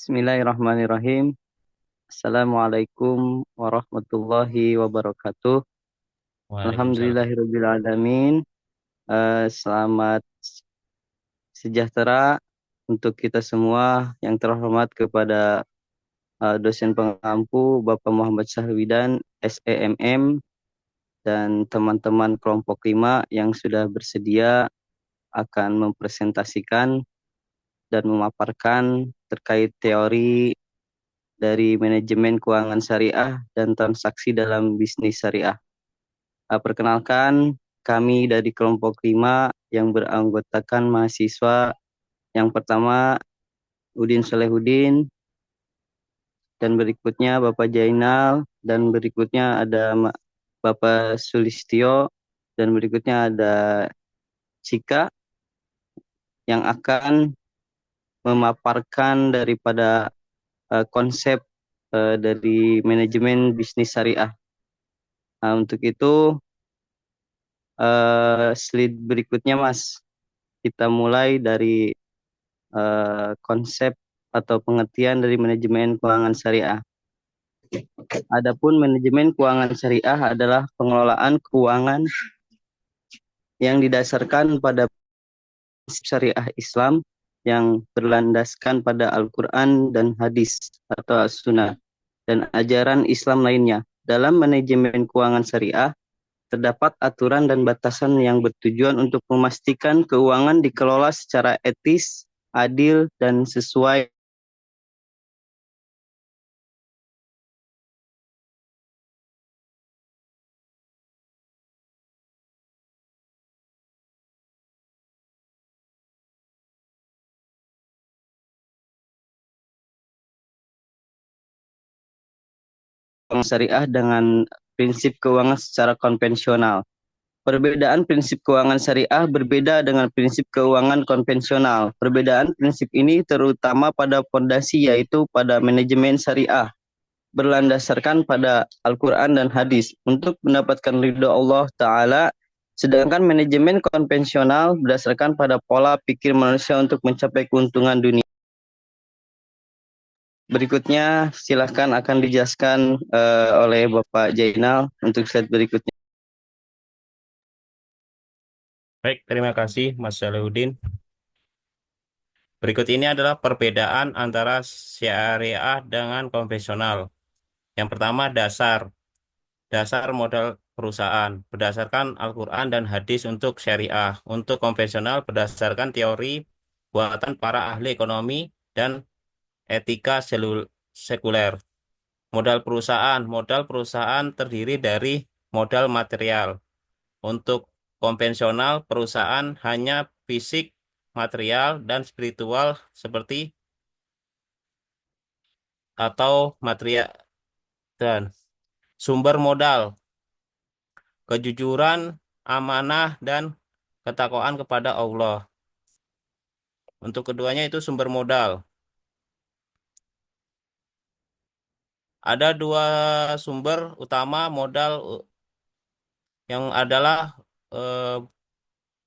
Bismillahirrahmanirrahim. Assalamualaikum warahmatullahi wabarakatuh. Waalaikumsalam. Alhamdulillahirabbil alamin. Selamat sejahtera untuk kita semua yang terhormat kepada dosen pengampu Bapak Muhammad Sahwidan SEMM dan teman-teman kelompok 5 yang sudah bersedia akan mempresentasikan dan memaparkan terkait teori dari manajemen keuangan syariah dan transaksi dalam bisnis syariah. Perkenalkan, kami dari kelompok 5 yang beranggotakan mahasiswa yang pertama Udin Solehudin, dan berikutnya Bapak Jainal, dan berikutnya ada Bapak Sulistyo, dan berikutnya ada Cika yang akan memaparkan daripada konsep dari manajemen bisnis syariah. Untuk itu slide berikutnya Mas, kita mulai dari konsep atau pengertian dari manajemen keuangan syariah. Adapun manajemen keuangan syariah adalah pengelolaan keuangan yang didasarkan pada prinsip syariah Islam yang berlandaskan pada Al-Quran dan hadis atau As-Sunnah dan ajaran Islam lainnya. Dalam manajemen keuangan syariah, terdapat aturan dan batasan yang bertujuan untuk memastikan keuangan dikelola secara etis, adil, dan sesuai syariah dengan prinsip keuangan secara konvensional. Perbedaan prinsip keuangan syariah berbeda dengan prinsip keuangan konvensional. Perbedaan prinsip ini terutama pada fondasi, yaitu pada manajemen syariah berlandasarkan pada Al-Quran dan hadis untuk mendapatkan ridho Allah Ta'ala, sedangkan manajemen konvensional berdasarkan pada pola pikir manusia untuk mencapai keuntungan dunia. Berikutnya silahkan akan dijelaskan oleh Bapak Jainal untuk slide berikutnya. Baik, terima kasih Mas Salahuddin. Berikut ini adalah perbedaan antara syariah dengan konvensional. Yang pertama, dasar. Dasar modal perusahaan berdasarkan Al-Quran dan hadis untuk syariah. Untuk konvensional berdasarkan teori buatan para ahli ekonomi dan etika sekuler. Modal perusahaan. Modal perusahaan terdiri dari modal material. Untuk konvensional, perusahaan hanya fisik, material, dan spiritual seperti atau material dan sumber modal, kejujuran, amanah, dan ketakwaan kepada Allah. Untuk keduanya itu sumber modal. Ada dua sumber utama modal yang adalah eh,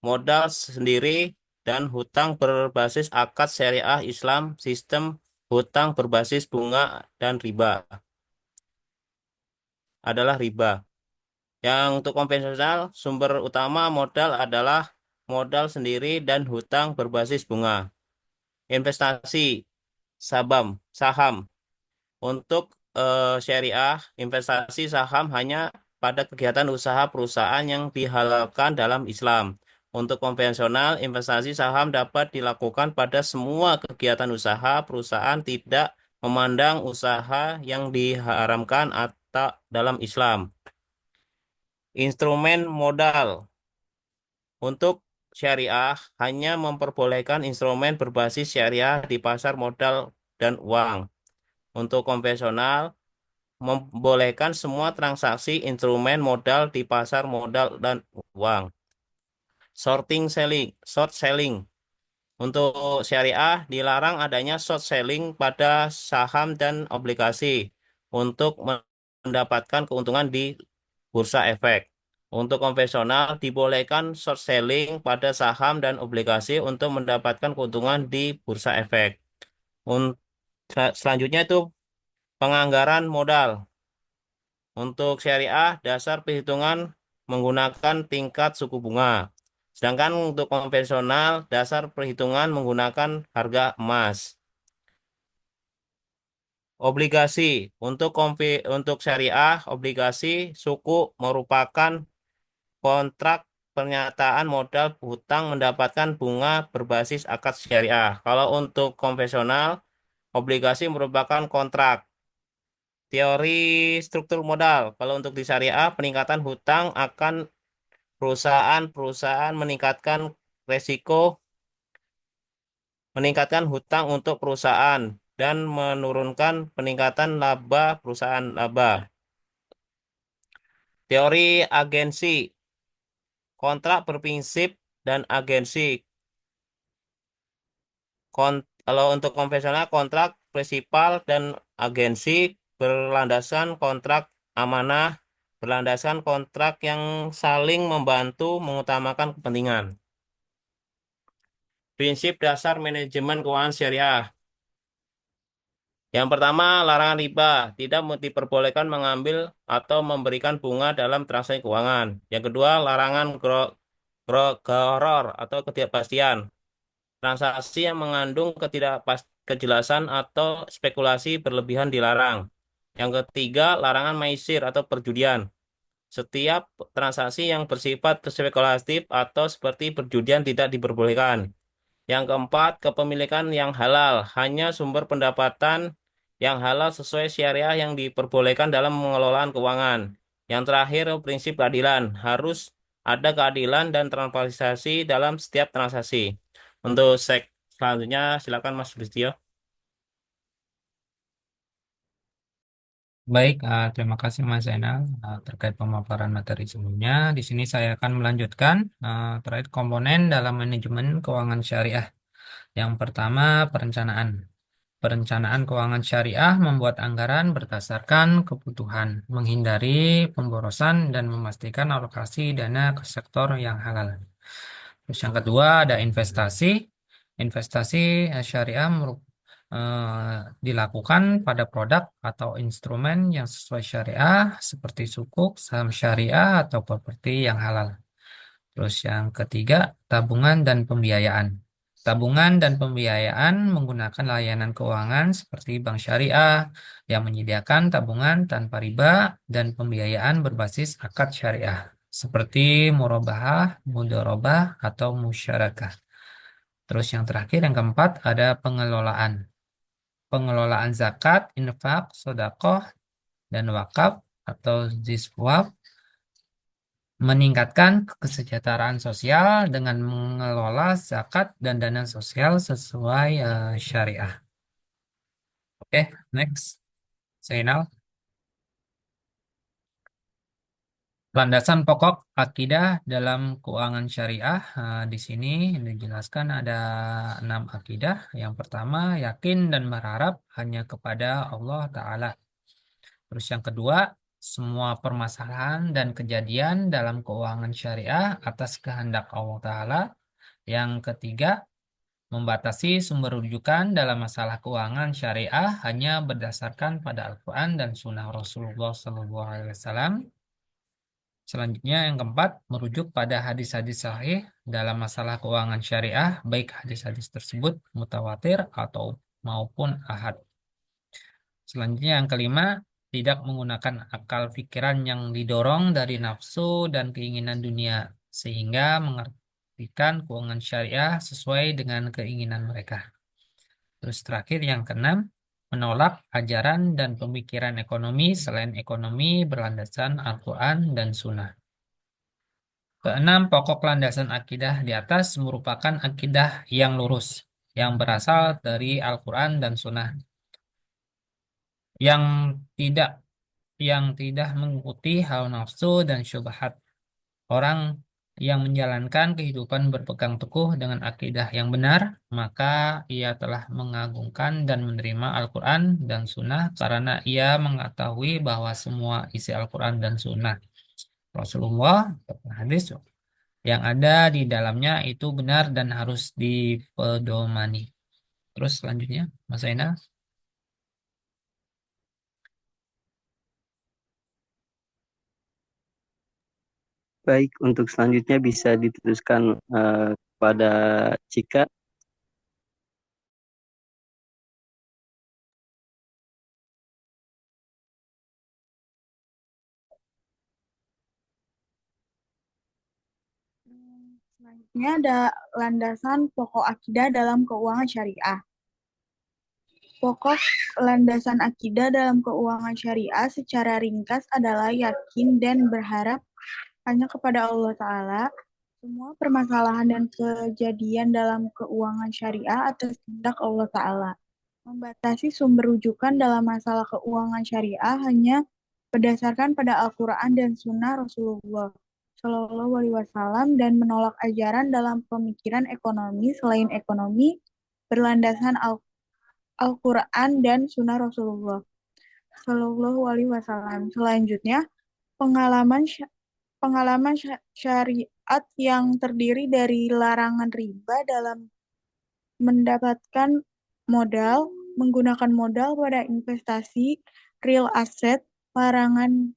modal sendiri dan hutang berbasis akad syariah Islam, sistem hutang berbasis bunga dan riba adalah riba. Yang untuk konvensional, sumber utama modal adalah modal sendiri dan hutang berbasis bunga. Investasi, saham. Untuk syariah, investasi saham hanya pada kegiatan usaha perusahaan yang dihalalkan dalam Islam. Untuk konvensional, investasi saham dapat dilakukan pada semua kegiatan usaha perusahaan, tidak memandang usaha yang diharamkan atau dalam Islam. Instrumen modal. Untuk syariah hanya memperbolehkan instrumen berbasis syariah di pasar modal dan uang. Untuk konvensional membolehkan semua transaksi instrumen modal di pasar modal dan uang. Short selling. Untuk syariah dilarang adanya short selling pada saham dan obligasi untuk mendapatkan keuntungan di bursa efek. Untuk konvensional dibolehkan short selling pada saham dan obligasi untuk mendapatkan keuntungan di bursa efek. Selanjutnya itu penganggaran modal. Untuk syariah, dasar perhitungan menggunakan tingkat suku bunga. Sedangkan untuk konvensional, dasar perhitungan menggunakan harga emas. Obligasi. Untuk syariah, obligasi suku merupakan kontrak pernyataan modal hutang mendapatkan bunga berbasis akad syariah. Kalau untuk konvensional, obligasi merupakan kontrak. Teori struktur modal. Kalau untuk di syariah, peningkatan hutang akan perusahaan resiko, meningkatkan hutang untuk perusahaan dan menurunkan peningkatan laba perusahaan laba. Teori agensi, kontrak berprinsip dan agensi. Kalau untuk konvensional kontrak prinsipal dan agensi berlandaskan kontrak amanah, berlandaskan kontrak yang saling membantu mengutamakan kepentingan. Prinsip dasar manajemen keuangan syariah. Yang pertama, larangan riba. Tidak diperbolehkan mengambil atau memberikan bunga dalam transaksi keuangan. Yang kedua, larangan gharar atau ketidakpastian. Transaksi yang mengandung kejelasan atau spekulasi berlebihan dilarang. Yang ketiga, larangan maisir atau perjudian. Setiap transaksi yang bersifat spekulatif atau seperti perjudian tidak diperbolehkan. Yang keempat, kepemilikan yang halal. Hanya sumber pendapatan yang halal sesuai syariah yang diperbolehkan dalam pengelolaan keuangan. Yang terakhir, prinsip keadilan. Harus ada keadilan dan transparansi dalam setiap transaksi. Untuk selanjutnya, silakan Mas Listio. Baik, terima kasih Mas Zainal terkait pemaparan materi sebelumnya. Di sini saya akan melanjutkan terkait komponen dalam manajemen keuangan syariah. Yang pertama, perencanaan. Perencanaan keuangan syariah membuat anggaran berdasarkan kebutuhan, menghindari pemborosan dan memastikan alokasi dana ke sektor yang halal. Terus yang kedua ada investasi. Investasi syariah dilakukan pada produk atau instrumen yang sesuai syariah seperti sukuk, saham syariah atau properti yang halal. Terus yang ketiga, tabungan dan pembiayaan. Tabungan dan pembiayaan menggunakan layanan keuangan seperti bank syariah yang menyediakan tabungan tanpa riba dan pembiayaan berbasis akad syariah seperti murabahah, mudharabah, atau musyarakah. Terus yang terakhir, yang keempat, ada pengelolaan. Pengelolaan zakat, infak, sedekah, dan wakaf atau ziswaf meningkatkan kesejahteraan sosial dengan mengelola zakat dan dana sosial sesuai syariah. Oke, next. Zainal. Landasan pokok akidah dalam keuangan syariah. Di sini dijelaskan ada 6 akidah. Yang pertama, yakin dan berharap hanya kepada Allah Ta'ala. Terus yang kedua, semua permasalahan dan kejadian dalam keuangan syariah atas kehendak Allah Ta'ala. Yang ketiga, membatasi sumber rujukan dalam masalah keuangan syariah hanya berdasarkan pada Al-Quran dan Sunnah Rasulullah SAW. Selanjutnya yang keempat, merujuk pada hadis-hadis sahih dalam masalah keuangan syariah, baik hadis-hadis tersebut mutawatir atau maupun ahad. Selanjutnya yang kelima, tidak menggunakan akal pikiran yang didorong dari nafsu dan keinginan dunia, sehingga mengartikan keuangan syariah sesuai dengan keinginan mereka. Terus terakhir yang keenam, menolak ajaran dan pemikiran ekonomi selain ekonomi berlandaskan Al-Quran dan Sunnah. Keenam, pokok landasan akidah di atas merupakan akidah yang lurus, yang berasal dari Al-Quran dan Sunnah, yang tidak yang tidak mengikuti hawa nafsu dan syubhat. Orang yang menjalankan kehidupan berpegang teguh dengan akidah yang benar, maka ia telah mengagungkan dan menerima Al-Quran dan Sunnah karena ia mengetahui bahwa semua isi Al-Quran dan Sunnah Rasulullah hadis yang ada di dalamnya itu benar dan harus dipedomani. Terus selanjutnya, Mas Aina. Baik, untuk selanjutnya bisa diteruskan kepada Cika. Selanjutnya ada landasan pokok akidah dalam keuangan syariah. Pokok landasan akidah dalam keuangan syariah secara ringkas adalah yakin dan berharap hanya kepada Allah Ta'ala. Semua permasalahan dan kejadian dalam keuangan syariah atas kehendak Allah Ta'ala. Membatasi sumber rujukan dalam masalah keuangan syariah hanya berdasarkan pada Al-Quran dan Sunnah Rasulullah Shallallahu Alaihi Wasallam dan menolak ajaran dalam pemikiran ekonomi selain ekonomi berlandaskan Al-Quran dan Sunnah Rasulullah Shallallahu Alaihi Wasallam. Selanjutnya, pengalaman pengalaman syariat yang terdiri dari larangan riba dalam mendapatkan modal, menggunakan modal pada investasi real asset, larangan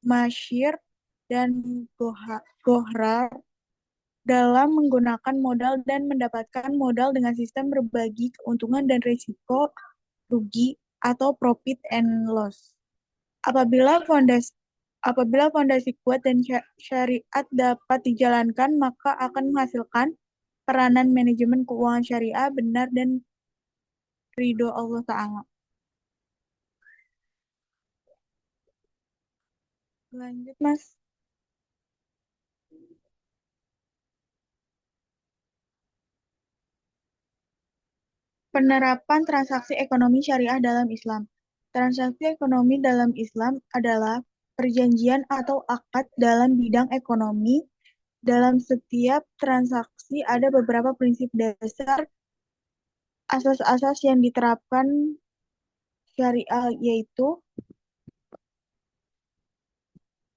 masyir dan gohrar dalam menggunakan modal dan mendapatkan modal dengan sistem berbagi keuntungan dan risiko rugi atau profit and loss. Apabila fondasi kuat dan syariat dapat dijalankan, maka akan menghasilkan peranan manajemen keuangan syariah benar dan ridho Allah Ta'ala. Lanjut, Mas. Penerapan transaksi ekonomi syariah dalam Islam. Transaksi ekonomi dalam Islam adalah perjanjian atau akad dalam bidang ekonomi. Dalam setiap transaksi ada beberapa prinsip dasar, asas-asas yang diterapkan syariah, yaitu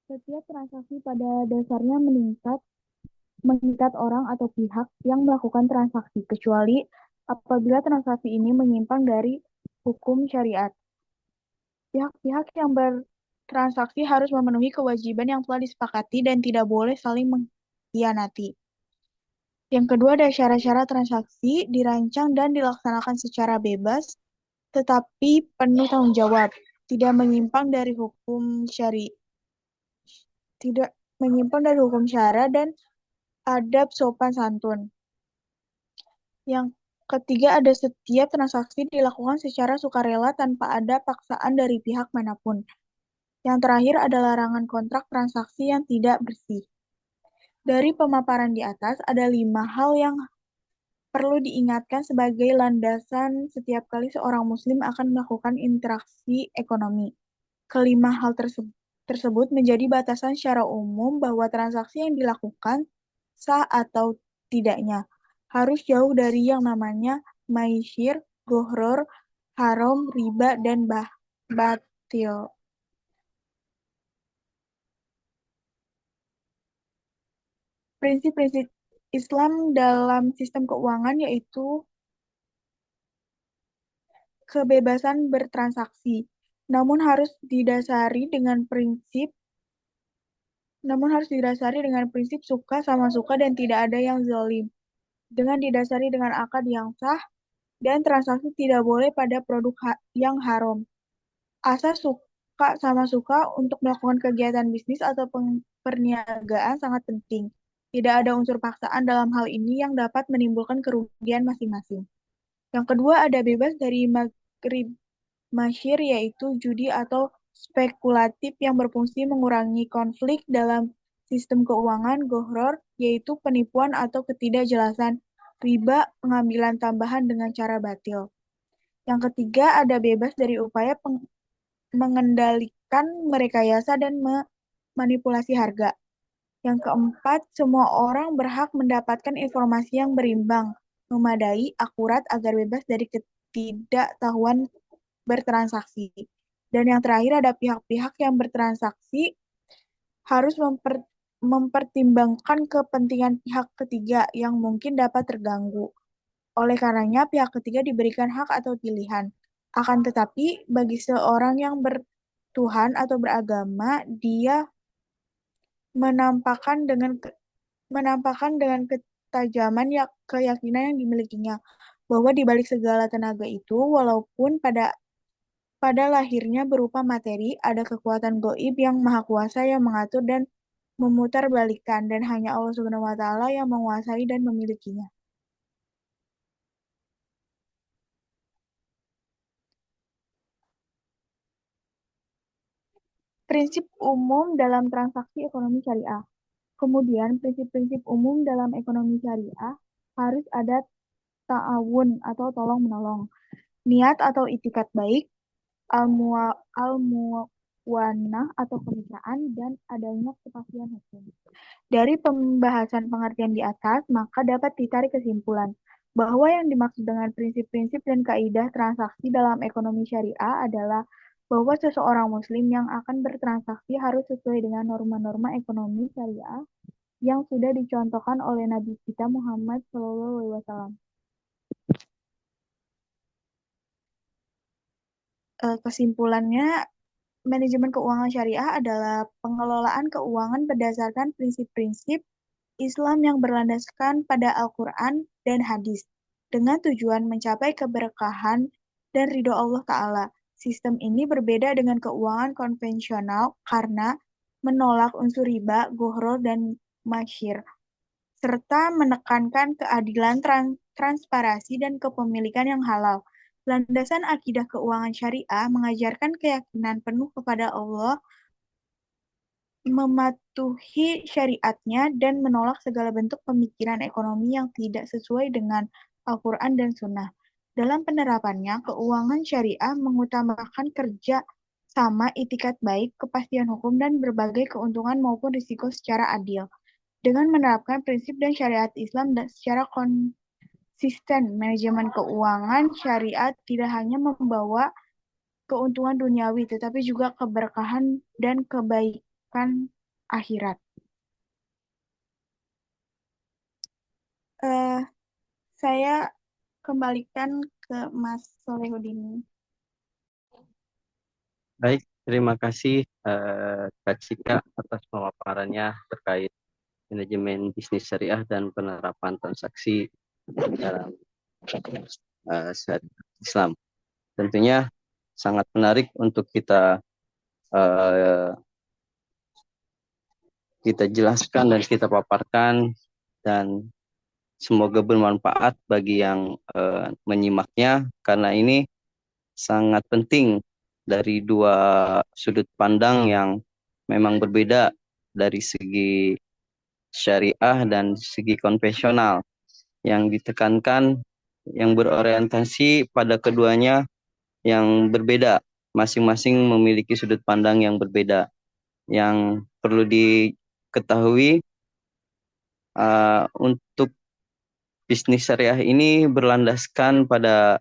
setiap transaksi pada dasarnya mengikat orang atau pihak yang melakukan transaksi, kecuali apabila transaksi ini menyimpang dari hukum syariat. Pihak-pihak yang bertransaksi harus memenuhi kewajiban yang telah disepakati dan tidak boleh saling mengkhianati. Yang kedua ada syarat-syarat transaksi dirancang dan dilaksanakan secara bebas, tetapi penuh tanggung jawab, tidak menyimpang dari hukum syara dan adab sopan santun. Yang ketiga ada setiap transaksi dilakukan secara sukarela tanpa ada paksaan dari pihak manapun. Yang terakhir ada larangan kontrak transaksi yang tidak bersih. Dari pemaparan di atas ada 5 hal yang perlu diingatkan sebagai landasan setiap kali seorang muslim akan melakukan interaksi ekonomi. Kelima hal tersebut menjadi batasan secara umum bahwa transaksi yang dilakukan sah atau tidaknya harus jauh dari yang namanya maisir, gohror, haram, riba, dan batil. Prinsip-prinsip Islam dalam sistem keuangan yaitu kebebasan bertransaksi, namun harus didasari dengan prinsip suka sama suka dan tidak ada yang zalim. Dengan didasari dengan akad yang sah dan transaksi tidak boleh pada produk yang haram. Asas suka sama suka untuk melakukan kegiatan bisnis atau perniagaan sangat penting. Tidak ada unsur paksaan dalam hal ini yang dapat menimbulkan kerugian masing-masing. Yang kedua ada bebas dari masyir yaitu judi atau spekulatif yang berfungsi mengurangi konflik dalam sistem keuangan, gohror yaitu penipuan atau ketidakjelasan, riba pengambilan tambahan dengan cara batil. Yang ketiga ada bebas dari upaya mengendalikan, merekayasa dan memanipulasi harga. Yang keempat, semua orang berhak mendapatkan informasi yang berimbang, memadai, akurat agar bebas dari ketidaktahuan bertransaksi. Dan yang terakhir ada pihak-pihak yang bertransaksi harus mempertimbangkan kepentingan pihak ketiga yang mungkin dapat terganggu. Oleh karenanya, pihak ketiga diberikan hak atau pilihan. Akan tetapi, bagi seorang yang bertuhan atau beragama, dia menampakkan dengan ketajaman keyakinan yang dimilikinya bahwa di balik segala tenaga itu, walaupun pada lahirnya berupa materi, ada kekuatan gaib yang maha kuasa yang mengatur dan memutarbalikkan, dan hanya Allah Subhanahu wa Ta'ala yang menguasai dan memilikinya. Prinsip umum dalam transaksi ekonomi syariah. Kemudian, prinsip-prinsip umum dalam ekonomi syariah harus ada ta'awun atau tolong-menolong, niat atau itikat baik, al-muwanah atau kemitraan, dan adanya kepastian hukum. Dari pembahasan pengertian di atas, maka dapat ditarik kesimpulan bahwa yang dimaksud dengan prinsip-prinsip dan kaidah transaksi dalam ekonomi syariah adalah bahwa seseorang muslim yang akan bertransaksi harus sesuai dengan norma-norma ekonomi syariah yang sudah dicontohkan oleh Nabi kita Muhammad SAW. Kesimpulannya, manajemen keuangan syariah adalah pengelolaan keuangan berdasarkan prinsip-prinsip Islam yang berlandaskan pada Al-Quran dan hadis, dengan tujuan mencapai keberkahan dan ridho Allah Ta'ala. Sistem ini berbeda dengan keuangan konvensional karena menolak unsur riba, gharar, dan masyir, serta menekankan keadilan, transparansi, dan kepemilikan yang halal. Landasan akidah keuangan syariah mengajarkan keyakinan penuh kepada Allah, mematuhi syariatnya, dan menolak segala bentuk pemikiran ekonomi yang tidak sesuai dengan Al-Quran dan Sunnah. Dalam penerapannya, keuangan syariah mengutamakan kerja sama, itikat baik, kepastian hukum, dan berbagai keuntungan maupun risiko secara adil. Dengan menerapkan prinsip dan syariat Islam dan secara konsisten, manajemen keuangan syariat tidak hanya membawa keuntungan duniawi, tetapi juga keberkahan dan kebaikan akhirat. Saya kembalikan ke Mas Solehudin. Baik, terima kasih Kak Cika atas pemaparannya terkait manajemen bisnis syariah dan penerapan transaksi dalam syariat Islam. Tentunya sangat menarik untuk kita jelaskan dan kita paparkan, dan semoga bermanfaat bagi yang menyimaknya, karena ini sangat penting dari dua sudut pandang yang memang berbeda dari segi syariah dan segi konvensional, yang ditekankan yang berorientasi pada keduanya yang berbeda, masing-masing memiliki sudut pandang yang berbeda. Yang perlu diketahui, untuk bisnis syariah ini berlandaskan pada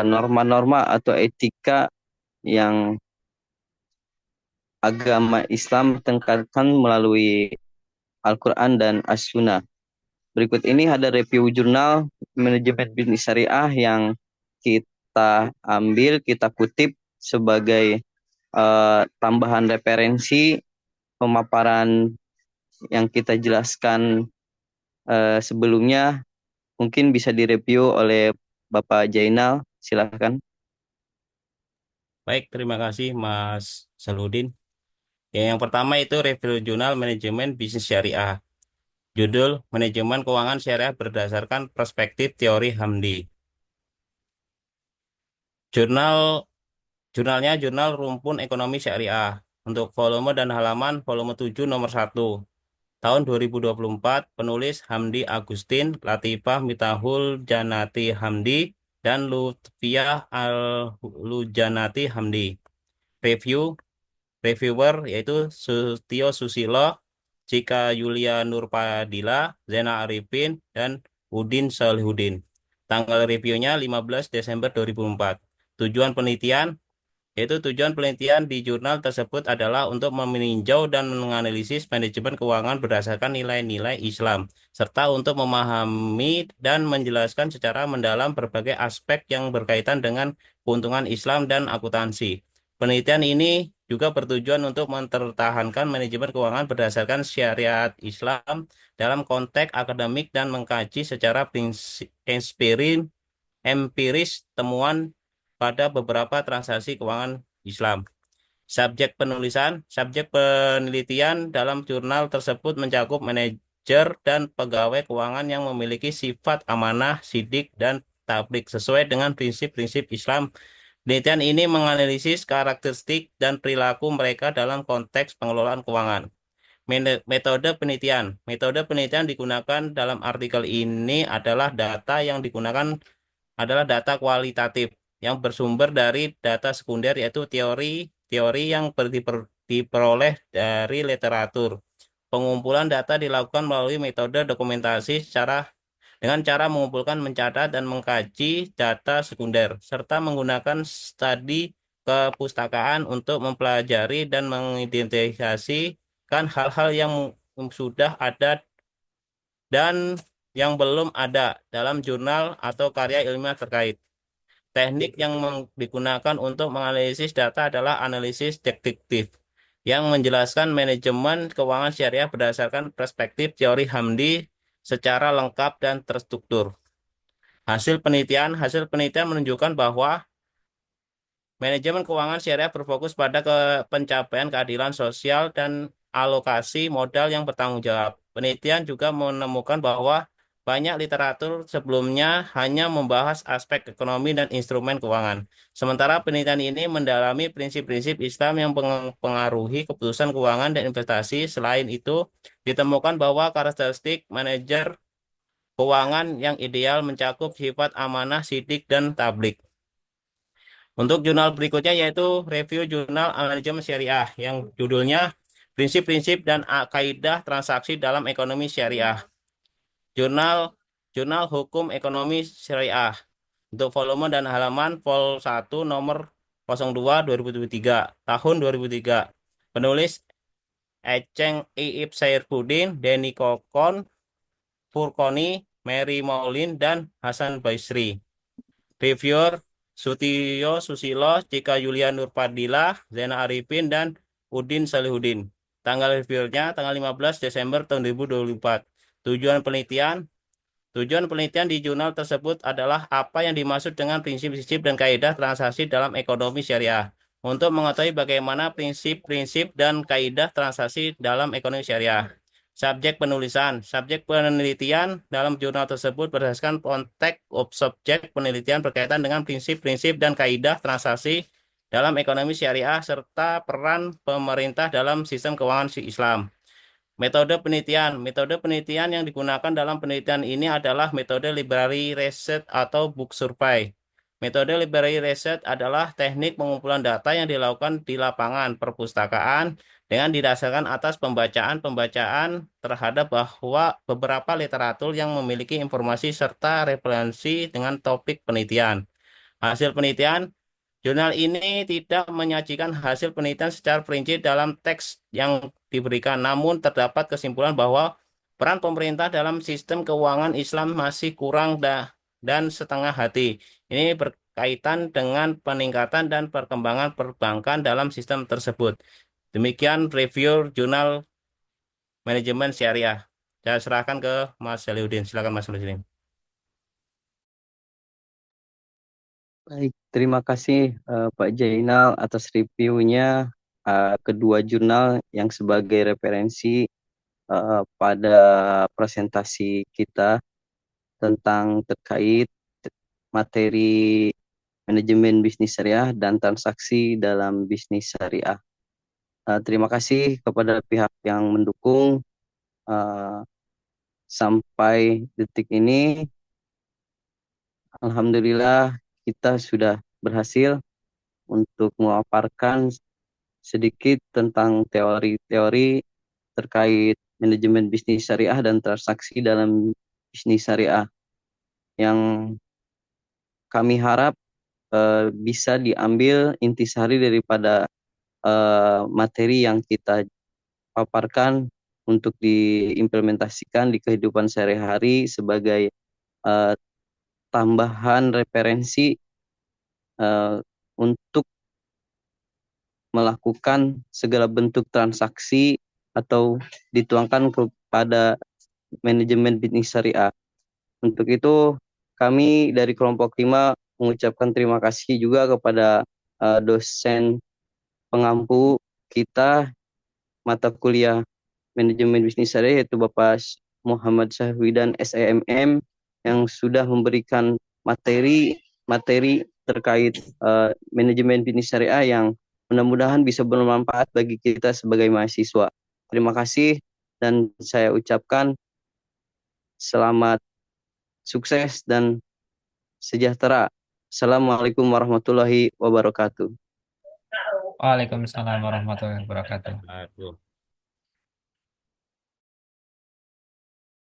norma-norma atau etika yang agama Islam tekankan melalui Al-Quran dan As-Sunnah. Berikut ini ada review jurnal manajemen bisnis syariah yang kita ambil, kita kutip sebagai tambahan referensi pemaparan yang kita jelaskan sebelumnya. Mungkin bisa direview oleh Bapak Jainal, silakan. Baik, terima kasih Mas Saludin. Yang pertama itu review jurnal manajemen bisnis syariah. Judul Manajemen Keuangan Syariah Berdasarkan Perspektif Teori Hamdi. Jurnalnya Jurnal Rumpun Ekonomi Syariah. Untuk volume dan halaman volume 7 nomor 1. Tahun 2024, penulis Hamdi Agustin, Latifah Mitahul Janati Hamdi, dan Lutfiah Al-Lujanati Hamdi. Reviewer yaitu Sutio Susilo, Cika Yulia Nurpadila, Zena Arifin, dan Udin Salihudin. Tanggal reviewnya 15 Desember 2004. Tujuan penelitian di jurnal tersebut adalah untuk meninjau dan menganalisis manajemen keuangan berdasarkan nilai-nilai Islam, serta untuk memahami dan menjelaskan secara mendalam berbagai aspek yang berkaitan dengan keuntungan Islam dan akuntansi. Penelitian ini juga bertujuan untuk mempertahankan manajemen keuangan berdasarkan syariat Islam dalam konteks akademik dan mengkaji secara empiris temuan pada beberapa transaksi keuangan Islam. Subjek penelitian dalam jurnal tersebut mencakup manajer dan pegawai keuangan yang memiliki sifat amanah, sidik, dan tablik sesuai dengan prinsip-prinsip Islam. Penelitian ini menganalisis karakteristik dan perilaku mereka dalam konteks pengelolaan keuangan. Metode penelitian. Metode penelitian digunakan dalam artikel ini adalah data yang digunakan adalah data kualitatif yang bersumber dari data sekunder yaitu teori yang diperoleh dari literatur. Pengumpulan data dilakukan melalui metode dokumentasi dengan cara mengumpulkan, mencatat, dan mengkaji data sekunder, serta menggunakan studi kepustakaan untuk mempelajari dan mengidentifikasikan hal-hal yang sudah ada dan yang belum ada dalam jurnal atau karya ilmiah terkait. Teknik yang digunakan untuk menganalisis data adalah analisis deduktif, yang menjelaskan manajemen keuangan syariah berdasarkan perspektif teori Hamdi secara lengkap dan terstruktur. Hasil penelitian menunjukkan bahwa manajemen keuangan syariah berfokus pada pencapaian keadilan sosial dan alokasi modal yang bertanggung jawab. Penelitian juga menemukan bahwa banyak literatur sebelumnya hanya membahas aspek ekonomi dan instrumen keuangan. Sementara penelitian ini mendalami prinsip-prinsip Islam yang mempengaruhi keputusan keuangan dan investasi. Selain itu, ditemukan bahwa karakteristik manajer keuangan yang ideal mencakup sifat amanah, sidik, dan tablik. Untuk jurnal berikutnya yaitu review jurnal manajemen syariah yang judulnya Prinsip-prinsip dan Kaidah Transaksi dalam Ekonomi Syariah. Jurnal Jurnal Hukum Ekonomi Syariah. Untuk volume dan halaman Vol 1 nomor 02 2023 tahun 2003. Penulis Eceng Iip Saifuddin, Denny Kokon, Furkoni, Mary Maulin, dan Hasan Basri. Reviewer Sutiyo Susilo, Cika Yulia Nurpadila, Zaina Arifin, dan Udin Salihudin. Tanggal reviewnya tanggal 15 Desember tahun 2024. Tujuan penelitian di jurnal tersebut adalah apa yang dimaksud dengan prinsip-prinsip dan kaidah transaksi dalam ekonomi syariah. Untuk mengetahui bagaimana prinsip-prinsip dan kaidah transaksi dalam ekonomi syariah. Subjek penelitian dalam jurnal tersebut berdasarkan konteks subjek penelitian berkaitan dengan prinsip-prinsip dan kaidah transaksi dalam ekonomi syariah serta peran pemerintah dalam sistem keuangan Islam. Metode penelitian yang digunakan dalam penelitian ini adalah metode library research atau book survey. Metode library research adalah teknik pengumpulan data yang dilakukan di lapangan perpustakaan dengan didasarkan atas pembacaan terhadap bahwa beberapa literatur yang memiliki informasi serta referensi dengan topik penelitian. Hasil penelitian, jurnal ini tidak menyajikan hasil penelitian secara perinci dalam teks yang diberikan, namun terdapat kesimpulan bahwa peran pemerintah dalam sistem keuangan Islam masih kurang dan setengah hati. Ini berkaitan dengan peningkatan dan perkembangan perbankan dalam sistem tersebut. Demikian review jurnal manajemen syariah. Saya serahkan ke Mas Salihuddin. Silakan Mas Salihuddin. Baik, terima kasih Pak Jainal atas reviewnya kedua jurnal yang sebagai referensi pada presentasi kita tentang terkait materi manajemen bisnis syariah dan transaksi dalam bisnis syariah. Terima kasih kepada pihak yang mendukung sampai detik ini. Alhamdulillah kita sudah berhasil untuk memaparkan sedikit tentang teori-teori terkait manajemen bisnis syariah dan transaksi dalam bisnis syariah yang kami harap bisa diambil intisari daripada materi yang kita paparkan untuk diimplementasikan di kehidupan sehari-hari sebagai tambahan referensi untuk melakukan segala bentuk transaksi atau dituangkan kepada manajemen bisnis syariah. Untuk itu, kami dari kelompok 5 mengucapkan terima kasih juga kepada dosen pengampu kita mata kuliah manajemen bisnis syariah, yaitu Bapak Muhammad Syahwidan SEMM, yang sudah memberikan materi terkait manajemen bisnis syariah yang mudah-mudahan bisa bermanfaat bagi kita sebagai mahasiswa. Terima kasih dan saya ucapkan selamat sukses dan sejahtera. Assalamualaikum warahmatullahi wabarakatuh. Waalaikumsalam warahmatullahi wabarakatuh. Aduh.